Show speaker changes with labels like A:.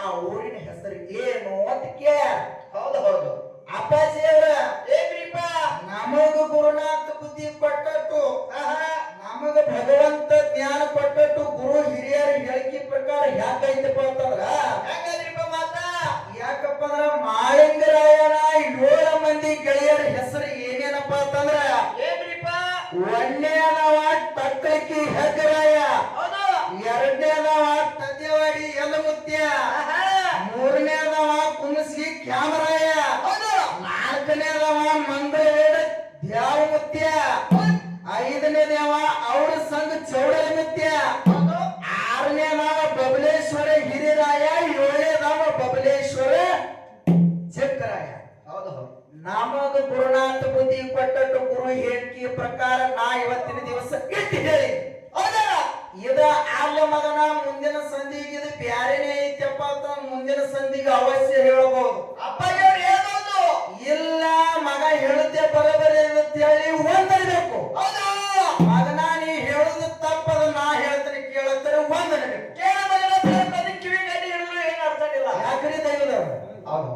A: ಆ ಊರಿನ ಹೆಸರು ಏನು ಅಂತ ಕೇಳ.
B: ಹೌದು ಹೌದು.
A: ಅಪ್ಪಾಜಿಯವರ
B: ಏನ್ರಿಪ್ಪ?
A: ನಮಗ ಗುರುನಾಥ ಬುದ್ಧಿ ಕೊಟ್ಟಟ್ಟು, ನಮಗ ಭಗವಂತ ಜ್ಞಾನ ಕೊಟ್ಟಟ್ಟು ಗುರು ಹಿರಿಯರ ಹೇಳಿಕೆ ಪ್ರಕಾರ ಯಾಕೈತಪ್ಪ ಅಂತಂದ್ರ
B: ಹೆಂಗದ್ರಿಪ್ಪ ಮಾತ?
A: ಯಾಕಪ್ಪ ಅಂದ್ರ ಮಾಳಿಂಗರಾಯನ 7 ಮಂದಿ ಗೆಳೆಯರ ಹೆಸರು ಏನೇನಪ್ಪ ಅಂತಂದ್ರ
B: ಏನ್ರಿಪ್ಪ?
A: ಒಂದನೇದವ ತಕ್ಕಳಿಕಿ ಹೆಗ್ಗರಾಯ,
B: ಹೌದು.
A: ಎರಡನೇದವ ತದ್ಯವಾಡಿ ಯಲಮುತ್ಯ, ಮೂರನೇದವ ಕುಣಸಿ ಕ್ಯಾಮರಾಯ,
B: ಹೌದು.
A: ನಾಲ್ಕನೇದವ ಮಂಗಳವೇಡ ದ್ಯಾವಮುತ್ಯ, ಐದನೇದವ ಅವ್ರ ಸಂಘ ಚೌಡಲಮುತ್ಯ,
B: ಹೌದು.
A: ಆರನೇದವ ಬಬಲೇಶ್ವರ ಹಿರಿರಾಯ, ಏಳನೇದವ ಬಬಲೇಶ್ವರ ಚಕ್ರಾಯ.
B: ಹೌದು ಹೌದು.
A: ನಮಗ ಗುರುನಾಥ ಬುದ್ಧಿ ಕೊಟ್ಟಟ್ಟು ಗುರು ಹೇಳಿಕೆಯ ಪ್ರಕಾರ ನಾ ಇವತ್ತಿನ ದಿವಸ ಇಟ್ಟು ಹೇಳಿ.
B: ಹೌದಾ?
A: ಇದ ಅಲ್ಲ ಮಗನ, ಮುಂದಿನ ಸಂಧಿಗೆ ಇದು ಬ್ಯಾರೇನೆ ಐತಪ್ಪ ಅಂತ ಮುಂದಿನ ಸಂಧಿಗೆ ಅವಶ್ಯ ಹೇಳಬಹುದು.
B: ಅಪ್ಪಾಜಿಯವ್ರು ಹೇಳ್ಬೋದು.
A: ಇಲ್ಲ ಮಗ ಹೇಳುತ್ತೆ ಬರಬರಿ ಅಂತ ಹೇಳಿ ಹೊಂದಬೇಕು.
B: ಹೌದು.
A: ಮಗನ ನೀ ಹೇಳುದು ತಪ್ಪದ, ನಾ ಹೇಳ್ತೀನಿ ಕೇಳತ್ತಾರೆ ಹೊಂದಬೇಕು.
B: ಕೇಳ ಮಗನ ಕಿವಿ ಗಡ್ಡಿ ಹಿಡಿದ್ರು ಏನು ಅರ್ಥ ಇಲ್ಲ.
A: ಯಾಕ್ರಿ ದೈವದವ್ರು?
B: ಹೌದು.